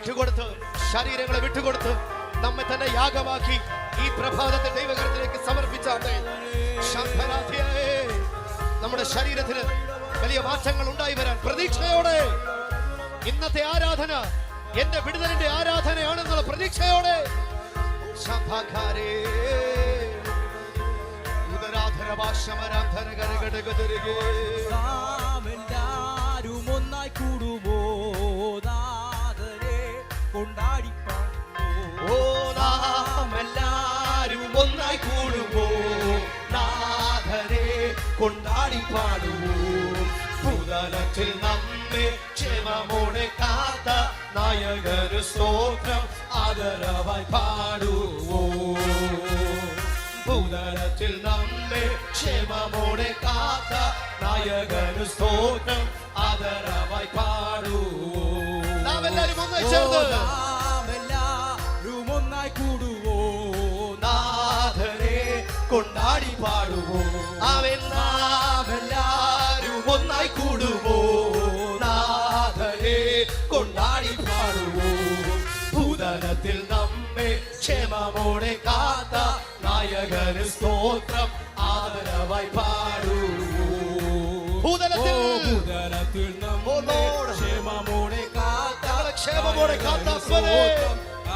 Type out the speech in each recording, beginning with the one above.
വിട്ടുകൊടുത്ത്, ശരീരങ്ങളെ വിട്ടുകൊടുത്ത് നമ്മെ തന്നെ യാഗമാക്കി ഈ പ്രഭാതത്തെ ദൈവകരത്തിലേക്ക് സമർപ്പിച്ചാട്ടെ. നമ്മുടെ ശരീരത്തിന് വലിയ മാറ്റങ്ങൾ ഉണ്ടായി വരാൻ പ്രതീക്ഷയോടെ ഇന്നത്തെ ആരാധന എന്റെ വിടുതലിന്റെ ആരാധനയാണെന്നുള്ള പ്രതീക്ഷയോടെ ഒന്നായി കൂടുമോ നാഥനെ കൊണ്ടാടി ഒന്നായി കൂടുമോ നാഥനെ കൊണ്ടാടി പാടുവോ. ഭൂതലത്തിൽ നമ്മെ ക്ഷേമമോടെ കാത്ത നായകന് സ്തോത്രം ആദരവായി പാടുവോ. ഭൂതലത്തിൽ നമ്മെ ക്ഷേമമോടെ കാത്ത നായകന് സ്തോത്രം ആദരവായി പാടുവോ. നാം എല്ലാവരും ഒന്നായി ചേർന്ന് ഒന്നായി കൂടുവോ നാഥനെ കൊണ്ടാടി പാടുവോ. നാമെല്ലാരും ഒന്നായി കൂടുവോ നാഥനെ കൊണ്ടാടി പാടുവോ. ഭൂതലത്തിൽ നമ്മെ ക്ഷേമമോടെ കാത്ത നായകന് സ്തോത്രം ആദരവായി പാടുവോ. ഭൂതലത്തിൽ നമ്മെ ക്ഷേമമോടെ കാത്ത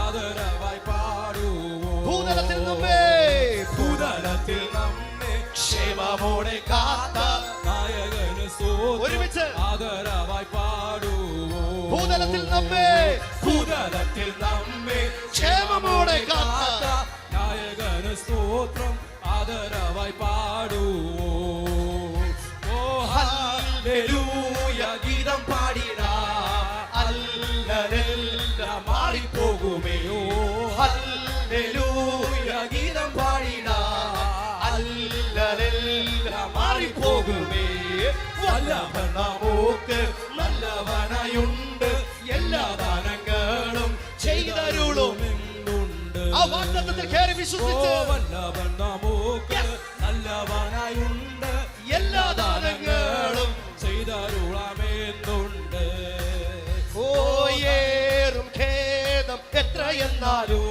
ആദരവായി പാടുവോ. ഭൂതലത്തിൽ നമ്മെ ക്ഷേമമോടെ കാത്ത നായകന് ഒരുമിച്ച് ആദരവായി പാടുവോ. ഭൂതലത്തിൽ നമ്മെ ക്ഷേമമോടെ കാത്ത നായകന് സ്തോത്രം ആദരവായി പാടുവോ. ഓ ഹല്ലേലൂയ ഗീതം പാടിടാ അല്ലലെല്ലാം മാറിപ്പോകുമേ. ഓ ഹല്ലേലൂയ ഗീതം പാടിടാ അല്ലലെല്ലാം മാറിപ്പോകുമേ. വല്ലവൻ നമുക്ക് നല്ലവനായുണ്ട്, എല്ലാ ദാനങ്ങളും ചെയ്തരുളുമെന്നുണ്ട്. ആ വാഗ്ദത്തത്തിൽ കയറി വിശ്വസിച്ച് വല്ലവൻ നമുക്ക് നല്ലവനായുണ്ട്, എല്ലാ ദാനങ്ങളും ചെയ്തരുളമെന്നുണ്ട്. ഓയേറും ഖേദം എത്രയെന്നാലോ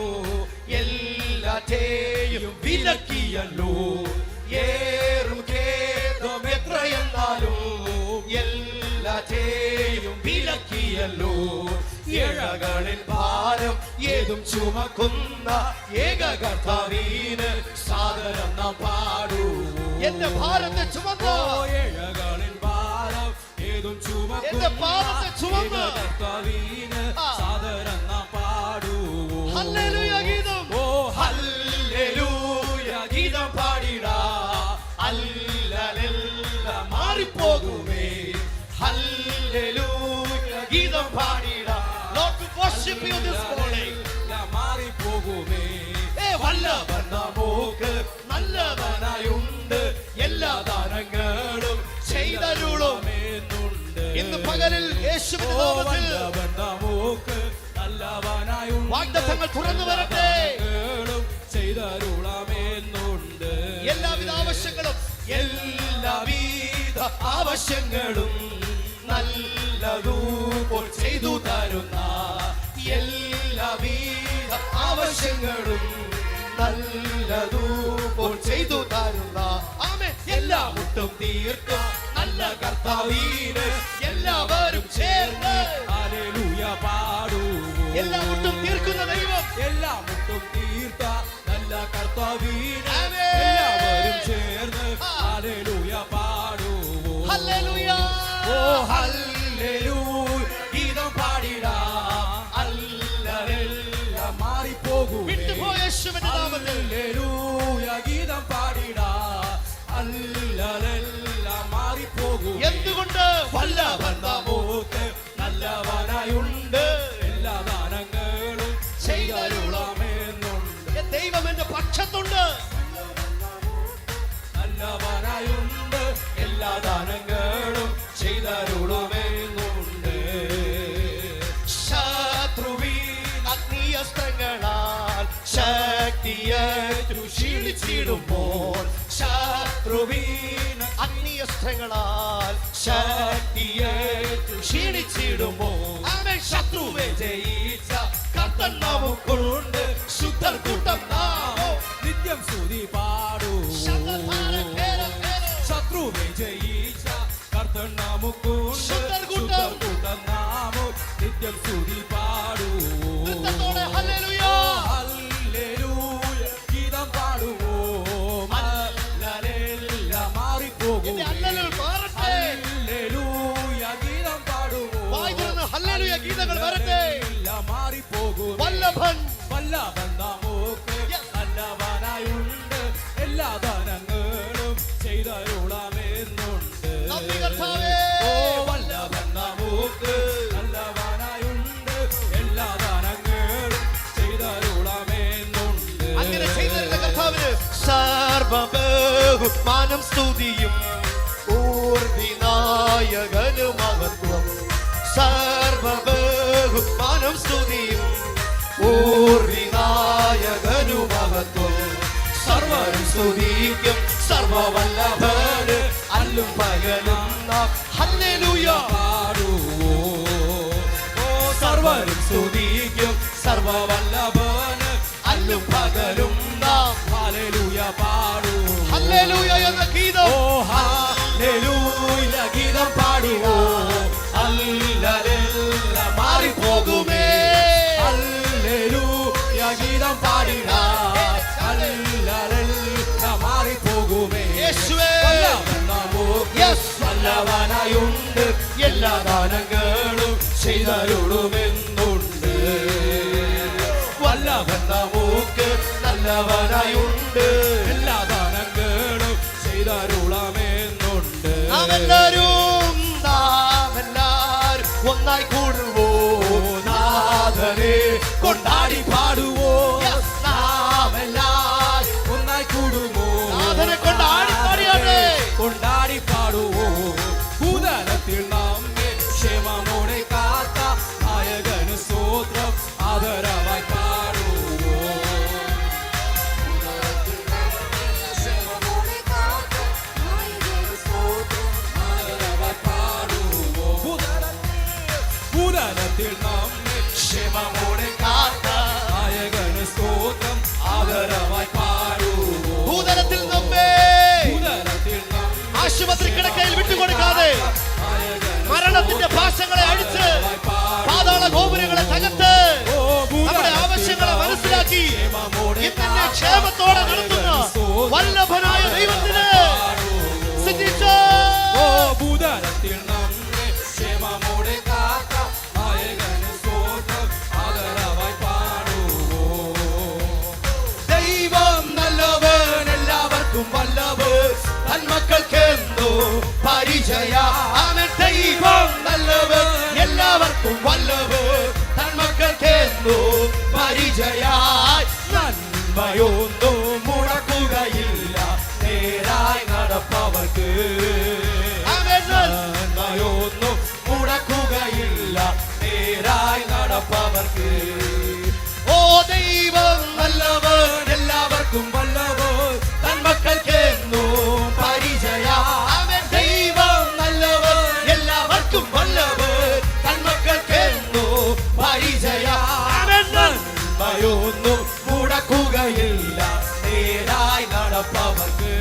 എല്ലാറ്റേയും വിലക്കിയല്ലോ. ഏറും ഖേദം എത്രയെന്നാലോ എല്ലാറ്റേയും വിലക്കിയല്ലോ. ഏഴകളിൽ ഭാരം ഏതും ചുമക്കുന്ന ഏക കർത്താവിന് സാദരം നാം പാടുവോ. എന്റെ ഭാരത്തെ ചുമന്നോ ഏഴകളിൽ ഭാരം ഏതും എന്റെ പാപത്തെ ചുമന്ന് കർത്താവിന് സാദരം നാം പാടുവോ. ഹല്ലേലൂയ ഗീതം, ഓ ഹല്ലേലൂയ ഗീതം പാടിടാ അല്ലലെല്ലാം മാറിപ്പോകുമേ. ഹല്ലേലൂയ ഗീതം പാടിടാ Lord, we worship you this morning. മാറിപ്പോകുമേ. വല്ലവൻ നമുക്ക് നല്ലവനായുണ്ട്, എല്ലാ ദാനങ്ങളും ചെയ്തരുളുമെന്നുണ്ട്. ഇന്ന് പകലിൽ യേശുവിന്റെ നാമത്തിൽ നമുക്ക് നല്ലവനായുണ്ട്, വാഗ്ദത്തങ്ങൾ തുറന്നു വരട്ടെ. ചെയ്തരുളമെന്നുണ്ട്. എല്ലാവിധ ആവശ്യങ്ങളും നല്ലതുപോൽ ചെയ്തു തരുന്ന എല്ലാവിധ ആവശ്യങ്ങളും നല്ലതുപോൽ ചെയ്തു തരുന്ന ആമേൻ. എല്ലാ മുട്ടും തീർക്കും നല്ല കർത്താവിന് എല്ലാവരും ചേർന്ന് ഹല്ലേലൂയ പാടുവോ. എല്ലാ മുട്ടും തീർക്കുന്ന ദൈവം, എല്ലാ മുട്ടും തീർത്ത നല്ല കർത്താവിന് ആമേൻ. എല്ലാവരും ചേർന്ന് ഹല്ലേലൂയ പാടുവോ. ഹല്ലേലൂയ. ഓ ഹല്ലേലൂയ ഗീതം പാടിടാ അല്ലലെല്ലാം മാറിപ്പോകും. വിട്ടുപോയ യേശുവിന്റെ നാമത്തിൽ ഹല്ലേലൂയ ഗീതം പാടിടാ അല്ലലെല്ലാം മാറിപ്പോകും. എന്തുകൊണ്ട് വല്ലവൻ നമുക്ക് നല്ലവനായുണ്ട്, എല്ലാ ദാനങ്ങളും ചെയ്തരുളമെന്നുണ്ട്. ദൈവം എന്റെ പക്ഷത്തുണ്ട്. നല്ലവനായുണ്ട്, എല്ലാ ദാനങ്ങളും ചെയ്തരുളമെന്നുണ്ട്. ശത്രുവിൻ അഗ്നിയസ്ത്രങ്ങളാൽ ശക്തിയേറ്റു ക്ഷീണിച്ചിടുമ്പോൾ ശത്രുവിൻ അഗ്നിയസ്ത്രങ്ങളാൽ ശക്തിയേറ്റു ക്ഷീണിച്ചിടുമ്പോൾ അവൻ ശത്രുവെ ജയിച്ച കർത്തൻ നാമം കൊണ്ട് ശുദ്ധർ കൂട്ടം നാമം നിത്യം സ്തുതി പാടൂ ശത്രുവെ ജയിച്ച കർത്തൻ നാമക്കൊണ്ട് ശുദ്ധർ കൂട്ടം നാമോ നിത്യം സ്തുതി പാടൂ ഹല്ലേലൂയ ഹല്ലേലൂയ ഗീതം പാടുവോ മല്ലലെല്ലാം മാറിപ്പോകും ഹല്ലേലൂയ ഗീതം പാടുവോ ഹല്ലേലൂയ ഗീതങ്ങൾ വരട്ടെ എല്ലാം മാറിപ്പോകും വല്ലഭൻ വല്ലഭൻ നമുക്ക് നല്ലവനായുണ്ട് എല്ലാ ദാനങ്ങളും ചെയ്തരുളാമെന്നുണ്ട് നന്ദി കർത്താവേ. ഓ വല്ലഭൻ നമുക്ക് നല്ലവനായുണ്ട് എല്ലാ ദാനങ്ങളും ചെയ്തരുളാമെന്നുണ്ട് അങ്ങനെ ചെയ്തിരുന്ന കർത്താവിന് സർവബഹുമാനം സ്തുതിയും ഊർവിനായകനു മഹത്വം സർവബഹുമാനം സ്തുതിയും ഊർവിനായകനു മഹത്വം സർവരും സ്തുതിക്കും സർവവല്ലഭന് അല്ലും പകലും നാം ഹല്ലേലൂയ പാടുവോ ഓ സർവരും സ്തുതിക്കും സർവവല്ലഭന് അല്ലും പകലും നാം ഹല്ലേലൂയ പാടൂ ഹല്ലേലൂയ എന്ന ഗീതം ഓ ഹല്ലേലൂയ ഗീതം പാടുവോ അല്ലലെല്ലാം മാറിപ്പോകുമേ ഹല്ലേലൂയ ഗീതം പാടിട അല്ലലെല്ലാം മാറിപ്പോകുമേ യേശുവേ വല്ലവൻ നമുക്ക് Yes. വല്ലവനായുണ്ട് എല്ലാ ദാനങ്ങളും ചെയ്തരുളുമെന്നുണ്ട് വല്ലവൻ നമുക്ക് നല്ലവനായുണ്ട് എല്ലാ ദാനങ്ങളും ചെയ്തരുളാമെന്നുണ്ട് നാം എല്ലാരും ഒന്നായി കൂടുവോ നാഥനെ കൊണ്ടാടി പാടുവോ നാം എല്ലാരും ഒന്നായി കൂടുമോ നാഥനെ കൊണ്ടാടി പാടിയാട്ടെ. കൊണ്ടാടി പാടുവോ ഭൂതലത്തിൽ നമ്മെ ക്ഷേമമോടെ കാത്ത നായകന് സ്തോത്രം ആദരവായി പാടുവോ ആദരവായി പാടുവോ ഭൂതലത്തിൽ നമ്മെ ക്ഷേമമോടെ കാത്ത നായകന് സ്തോത്രം ആദരവായി പാടുവോ ഭൂതലത്തിൽ നമ്മെ ഭൂതലത്തിൽ നമ്മെ ആശുപത്രി കിടക്കയിൽ വിട്ടുകൊടുക്കാതെ മരണത്തിന്റെ പാശങ്ങളെ അടിച്ച് പാതാള ഗോപുരങ്ങളെ തകർത്ത് നമ്മുടെ ആവശ്യങ്ങളെ മനസ്സിലാക്കി ഇന്നെ ക്ഷേമത്തോടെ നടത്തുന്ന വല്ലഭനായ ദൈവത്തിന് സ്തുതിച്ചോ. ഓ ഭൂതലത്തിൽ നമ്മെ ക്ഷേമമോടെ കാത്ത നായകന് സ്തോത്രം ആദരവായി പാടുവോ ദൈവം നല്ലവൻ എല്ലാവർക്കും വല്ലവൻ തന്മക്കൾക്കെന്തോ പരിചയ ആമേൻ ദൈവം നല്ലവൻ എല്ലാവർക്കും വല്ലവൻ തന്മക്കൾക്കെന്തോ പരിചയായി നന്മയൊന്നും മുടക്കുകയില്ല നേരായി നടപ്പവർക്ക് ആമേൻ. നന്മയൊന്നും മുടക്കുകയില്ല നേരായി നടപ്പവർക്ക് ഓ ദൈവം നല്ലവൻ എല്ലാവർക്കും വല്ലവൻ തന്മക്കൾക്കെന്നും പരിചയ ആമേൻ. ദൈവം നല്ലവൻ എല്ലാവർക്കും വല്ലവൻ തന്മക്കൾക്കെന്നും പരിചയ ആമേൻ. നന്മയൊന്നും മുടക്കുകയില്ല നേരായി നടപ്പവർക്ക്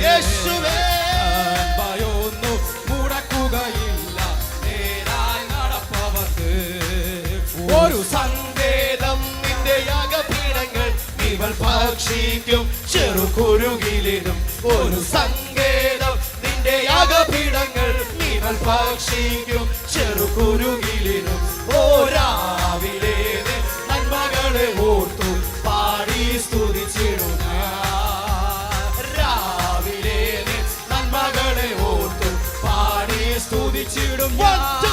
യേശുവേ. നന്മയൊന്നും മുടക്കുകയില്ല നേരായി നടപ്പവർക്ക് ഒരു സങ്കേതം നിന്റെ യാഗപീഠങ്ങൾ ഇവൾ ഭക്ഷിക്കും ചെറുകുരുകിലിടും ഒരു സങ്കേതം നിന്റെ യാഗപീഠങ്ങൾ ഇവൾ ഭക്ഷിക്കും ചെറുകുരുകിലിടും ഓ രാവിലെ നന്മകളെ ഓർത്തു പാടി സ്തുതിച്ചിടുന്ന രാവിലെ നന്മകളെ ഓർത്തു പാടി സ്തുതിച്ചിടും ഞാൻ. 1, 2, 3,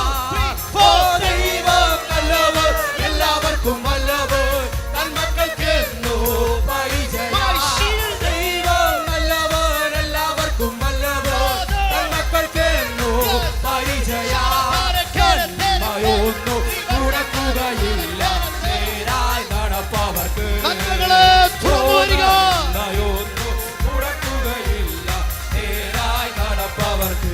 4. ഓ ദൈവം നല്ലവൻ എല്ലാവർക്കും വല്ലവൻ തന്മക്കൾക്കെന്നോ പരിചയ My shield. ദൈവം നല്ലവൻ എല്ലാവർക്കും വല്ലവൻ തന്മക്കൾക്കെന്നോ പരിചയ നന്മയൊന്നും മുടക്കുകയില്ല നേരായി നടപ്പവർക്ക് നന്മകളെ തുറന്നു വരിക. നന്മയൊന്നും മുടക്കുകയില്ല നേരായി നടപ്പവർക്ക്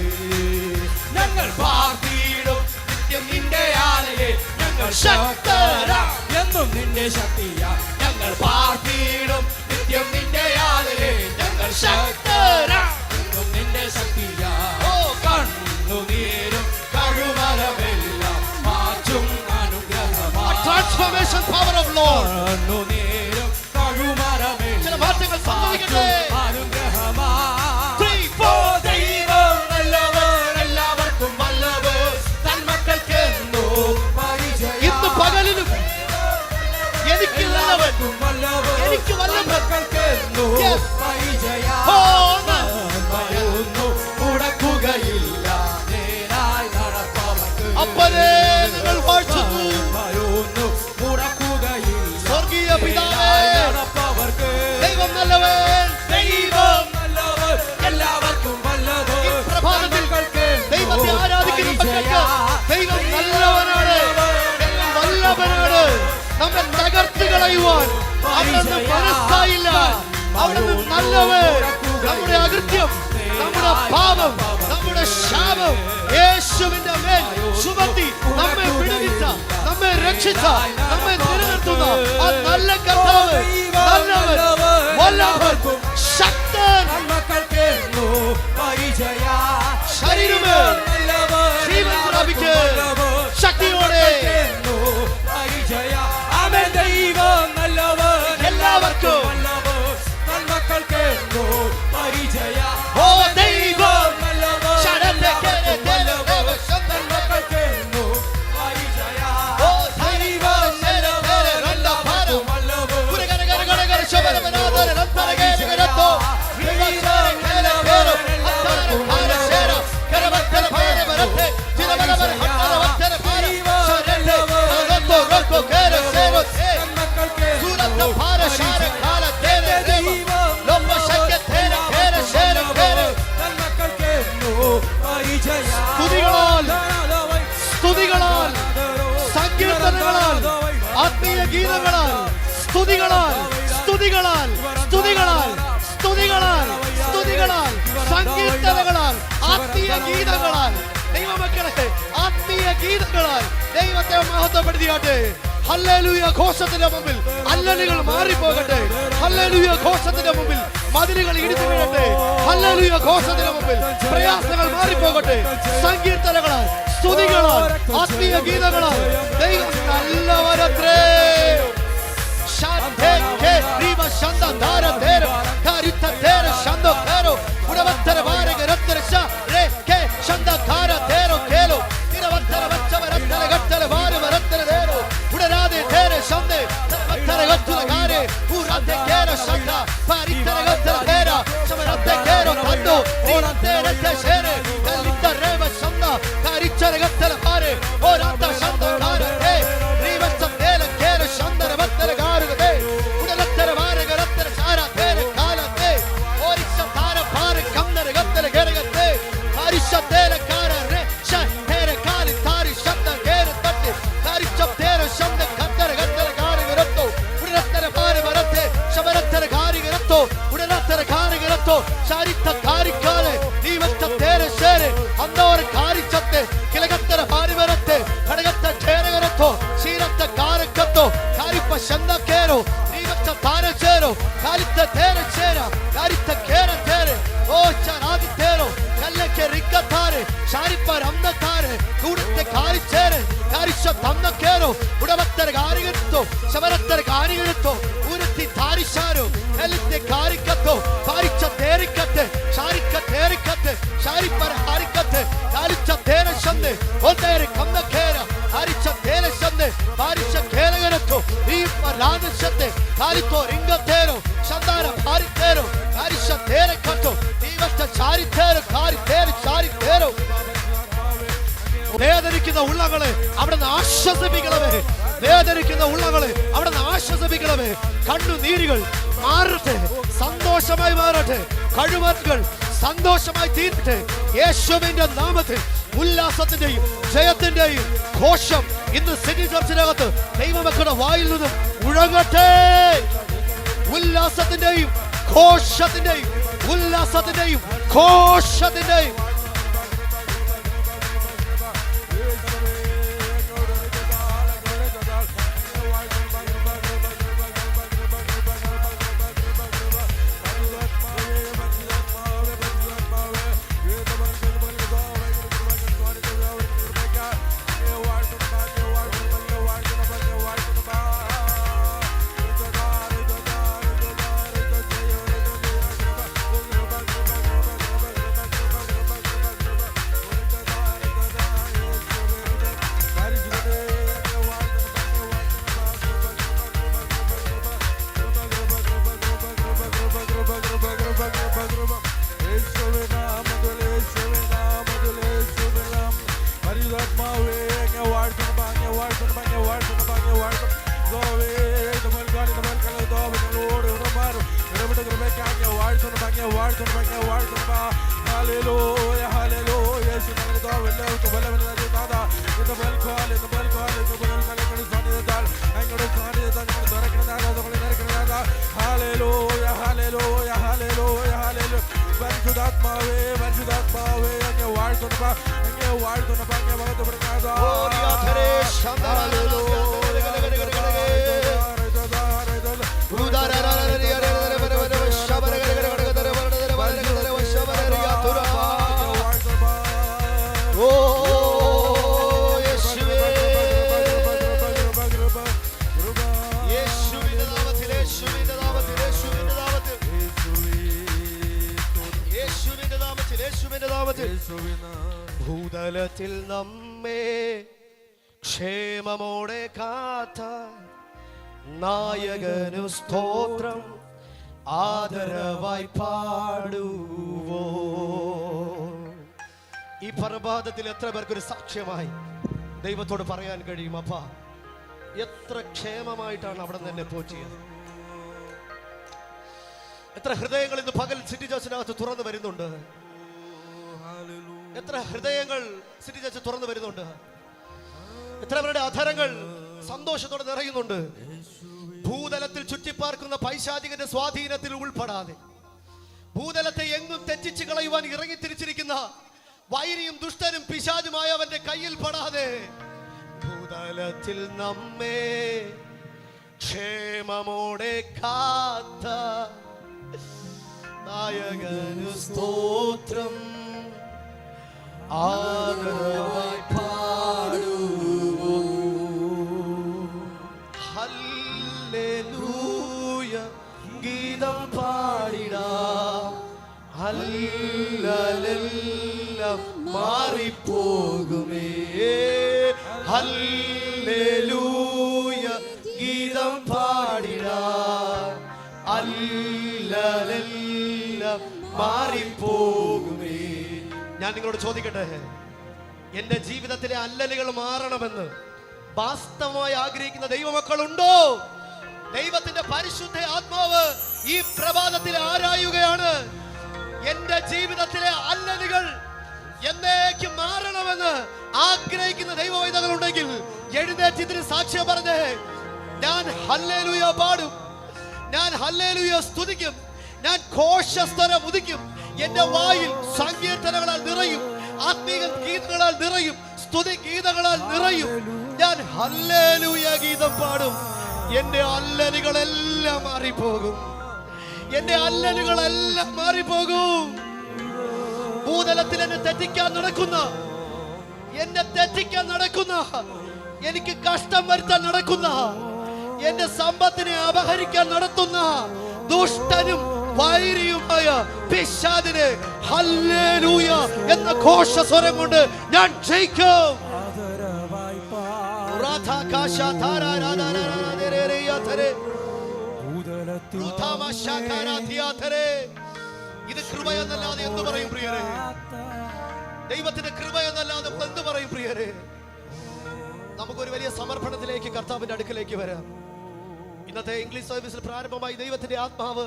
ഞങ്ങൾ പാർത്തിയിടും നിത്യം നിന്റെ ആലയെ ഞങ്ങൾ ശക്തരാ എന്നും നിന്റെ നിന്റെ ശക്തിയാ ഞങ്ങൾ പാർത്തിടും നിത്യം നിന്റെ യാതരെ ഞങ്ങൾ ശക്തരാ എന്നും നിന്റെ ശക്തിയാ കണ്ണുനീരും കഴുമരമെല്ലാം മാറ്റും അനുഗ്രഹമാ ട്രാൻസ്ഫോർമേഷൻ പവർ ഓഫ് ലോർഡ് കണ്ണുനീരും കഴുമരമെല്ലാം ചില മാറ്റങ്ങൾ സംഭവിക്കട്ടെ അനുഗ്രഹമാ 3 4 ദൈവം നല്ലവർ എല്ലാവർക്കും വല്ലവർ തന്മക്കൾക്കെന്നോ പരിചയം ഇന്ന് പകലിലും എനിക്ക് നല്ലവൻ എനിക്ക് വല്ലവൻ Yes. മുടക്കുകയില്ല നേരായി നടപ്പവർക്ക് അപ്പനെ ഞങ്ങൾ വാഴ്ത്തുന്നു മുടക്കുകയില്ല സ്വർഗീയ പിതാവേ നടപ്പവർക്ക് ദൈവം നല്ലവൻ ദൈവം നല്ലവർ എല്ലാവർക്കും വല്ലവർ ഈ പ്രഭാതത്തിൽ ദൈവത്തെ ആരാധിക്കുന്ന മക്കൾക്ക് ദൈവം നല്ലവനാണ് ദൈവം വല്ലഭനാണ് നമ്മെ തകർത്ത് കളയുവാൻ അവിടുന്ന് മനസ്സായില്ല അവിടുന്ന് നല്ലവൻ നമ്മുടെ അകൃത്യം നമ്മുടെ പാപം നമ്മുടെ ശാപം യേശുവിന്റെ മേൽ ചുമത്തി നമ്മെ വിടുവിച്ച നമ്മെ രക്ഷിച്ച നമ്മെ നിലനിർത്തുന്ന ആ നല്ല കർത്താവ് നല്ലവൻ വല്ലഭൻ ശക്തൻ ശരീരമേ ജീവൻ പ്രാപിക്ക് ശക്തിയോടെ എല്ലാവർക്കും ഓ ദൈവം ശരണത്തെ കേരെ ദേവ ശബ്ദത്തെ ഓ ദൈവം ശരണത്തെ രണ്ട ഭാരം പുരഗര ഗര ഗര ഗര ശബരമനാദര രന്തര കേരെ ഗരത്തോ വിവസര കേരെ കേരോ അത്തര ഭാര ശേര കരവത്തര ഭാര വരത്തെ ചിരവലവര ഹത്തര വത്തര ഭാര ശരണത്തെ രത്തോ രത്തോ കേരെ സേവോ സൂരത്ത ഭാര ശാര കാല ദേവ ദേവ ലോക ശക്യ തേര കേരെ ശേര കേരെ സ്തുതികളാൽ സങ്കീർത്തനങ്ങളാൽ ആത്മീയ ഗീതങ്ങളാൽ സ്തുതികളാൽ സ്തുതികളാൽ സ്തുതികളാൽ സ്തുതികളാൽ സ്തുതികളാൽ സങ്കീർത്തനങ്ങളാൽ ആത്മീയ ഗീതങ്ങളാൽ ദൈവമക്കളെ ആത്മീയ ഗീതങ്ങളാൽ ദൈവത്തെ മഹത്വപ്പെടുത്തിയാട്ടെ ഹല്ലേലൂയ ഘോഷത്തിന്റെ മുമ്പിൽ അല്ലലുകൾ മാറിപ്പോകട്ടെ ഹല്ലേലൂയ ഘോഷത്തിന്റെ മുമ്പിൽ മതിലുകൾ ഇടിഞ്ഞു വീഴട്ടെ ഹല്ലേലൂയ ഘോഷത്തിന്റെ മുമ്പിൽ പ്രയാസങ്ങൾ മാറിപ്പോകട്ടെ സങ്കീർത്തനങ്ങളാൽ സ്തുതികളാൽ ആത്മീയ ഗീതങ്ങളാൽ ദൈവം നല്ലവരത്രേ വേദനിക്കുന്ന ഉള്ളങ്ങളെ അവിടുന്ന് ആശ്വസിപ്പിക്കണമേ. വേദനിക്കുന്ന ഉള്ളങ്ങളെ അവിടുന്ന് ആശ്വസിപ്പിക്കണമേ. കണ്ണുനീരുകൾ മാറട്ടെ, സന്തോഷമായി മാറട്ടെ. കഴിവുകൾ സന്തോഷമായി തീരട്ടെ. യേശുവിന്റെ നാമത്തിൽ ഉല്ലാസത്തിന്റെയും ജയത്തിന്റെയും ഘോഷം ഇന്ന് സിറ്റി ചർച്ചിനകത്ത് ദൈവമക്കളുടെ വായിൽ നിന്നും മുഴങ്ങട്ടെ. ഉല്ലാസത്തിന്റെയും ഘോഷത്തിന്റെയും ഉല്ലാസത്തിന്റെയും ഘോഷത്തിന്റെയും അങ്ങ് വാഴ്ത്തുന്നു. Hallelujah, hallelujah. യേശുവിന്റെ നാമത്തിൽ എല്ലാവർക്കും ബലമെന്ന നാഥ, ഇന്ന് പൽക്കാലം സാന്നിധ്യത്താൽ അങ്ങയുടെ സാന്നിധ്യത്താൽ ഞങ്ങൾ നിറയ്ക്കുന്നതാണ്, നമ്മൾ നിറയ്ക്കുന്നതാണ്. ഹല്ലേലൂയ, ഹല്ലേലൂയ, ഹല്ലേലൂയ, ഹല്ലേലൂയ. പരിശുദ്ധാത്മാവേ, പരിശുദ്ധാത്മാവേ, അങ്ങ് വാഴ്ത്തുന്നു, അങ്ങ് മഹത്വപ്പെടുന്നത്. ഭൂതലത്തിൽ നമ്മെ ക്ഷേമമോടെ കാത്ത നായകനു സ്തോത്രം ആദരവായി പാടുവോ. ഈ പ്രഭാതത്തിൽ എത്ര പേർക്കൊരു സാക്ഷ്യമായി ദൈവത്തോട് പറയാൻ കഴിയും, അപ്പ എത്ര ക്ഷേമമായിട്ടാണ് അവിടെ നിന്ന് എന്നെ പോറ്റിയത്. എത്ര ഹൃദയങ്ങൾ ഇന്ന് പകൽ സിറ്റി ചർച്ചിനകത്ത് തുറന്നു വരുന്നുണ്ട്. എത്ര ഹൃദയങ്ങൾ സിറ്റി ചർച്ച് തുറന്നു വരുന്നുണ്ട്. എത്ര പേരുടെ അധരങ്ങൾ സന്തോഷത്തോടെ നിറയുന്നുണ്ട്. ഭൂതലത്തിൽ ചുറ്റിപ്പാർക്കുന്ന പൈശാചികന്റെ സ്വാധീനത്തിൽ ഉൾപ്പെടാതെ, ഭൂതലത്തെ എങ്ങും തെറ്റിച്ച് കളയുവാൻ ഇറങ്ങിത്തിരിച്ചിരിക്കുന്ന വൈരിയും ദുഷ്ടനും പിശാചുമായ അവന്റെ കയ്യിൽ പെടാതെ, ഭൂതലത്തിൽ നമ്മെ ക്ഷേമമോടെ കാത്ത നായകനു സ്തോത്രം ആദരവായി പാടുവോ. ഹല്ലേലൂയ ഗീതം പാടിടാം. ഹല്ലേലൂയ മാറിപ്പോകുമേ. ഹല്ലേലൂയ ഗീതം പാടിടാം. ഹല്ലേലൂയ മാറിപ്പോകുമേ. ഞാൻ നിങ്ങളോട് ചോദിക്കട്ടെ, എന്റെ ജീവിതത്തിലെ അല്ലലുകൾ മാറണമെന്ന് വാസ്തവമായി ആഗ്രഹിക്കുന്ന ദൈവമക്കളുണ്ടോ? ദൈവത്തിന്റെ പരിശുദ്ധ ആത്മാവ് ഈ പ്രഭാതത്തിൽ ആരായുകയാണ്. എന്റെ ജീവിതത്തിലെ അല്ലലുകൾ എന്നേക്കും മാറണമെന്ന് ആഗ്രഹിക്കുന്ന ദൈവവൈദങ്ങളുണ്ടെങ്കിൽ എഴുന്നേറ്റ് ഇതിന് സാക്ഷ്യം പറഞ്ഞേ. ഞാൻ ഹല്ലേലൂയ പാടും, ഞാൻ ഹല്ലേലൂയ സ്തുതിക്കും, ഞാൻ ഘോഷസ്വരം ഉദിക്കും. എന്റെ വായിൽ സങ്കീർത്തനങ്ങളാൽ നിറയും, ആത്മീയ ഗീതങ്ങളാൽ നിറയും, സ്തുതി ഗീതങ്ങളാൽ നിറയും. ഞാൻ ഹല്ലേലൂയ ഗീതം പാടും. എന്റെ അല്ലലുകളെല്ലാം മാറിപ്പോകും, എന്റെ അല്ലലുകളെല്ലാം മാറിപ്പോകും. ഭൂതലത്തിൽ എന്നെ തെറ്റിക്കാൻ നടക്കുന്ന, എനിക്ക് കഷ്ടം വരുത്താൻ നടക്കുന്ന, എന്റെ സമ്പത്തിനെ അപഹരിക്കാൻ നടത്തുന്ന ദുഷ്ടനും വൈരിയുമായ പിശാചിനെ ഹല്ലേലൂയ എന്ന ഘോഷസ്വരം കൊണ്ട് ഞാൻ ജയിക്കും. ഇത് കൃപയെന്നല്ലാതെ എന്ത് പറയും പ്രിയരെ? ദൈവത്തിന്റെ കൃപയെന്നല്ലാതെ എന്ത് പറയും പ്രിയരെ? നമുക്കൊരു വലിയ സമർപ്പണത്തിലേക്ക് കർത്താവിന്റെ അടുക്കലേക്ക് വരാം. ഇന്നത്തെ ഇംഗ്ലീഷ് സർവീസിൽ പ്രാരംഭമായി ദൈവത്തിന്റെ ആത്മാവ്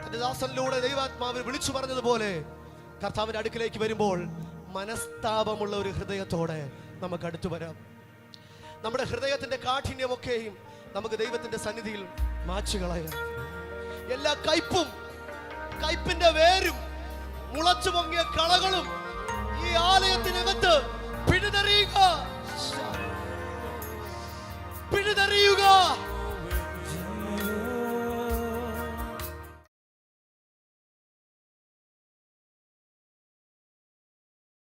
തന്റെ ദാസനിലൂടെ ദൈവാത്മാവിൽ വിളിച്ചു പറഞ്ഞതുപോലെ കർത്താവിന്റെ അടുക്കിലേക്ക് വരുമ്പോൾ മനസ്താപമുള്ള ഒരു ഹൃദയത്തോടെ നമുക്ക് അടുത്തു വരാം. നമ്മുടെ ഹൃദയത്തിന്റെ കാഠിന്യമൊക്കെയും നമുക്ക് ദൈവത്തിന്റെ സന്നിധിയിൽ മാച്ചു കളയാം. എല്ലാ കയ്പിന്റെ വേരും മുളച്ചു പൊങ്ങിയ കളകളും ഈ ആലയത്തിനകത്ത്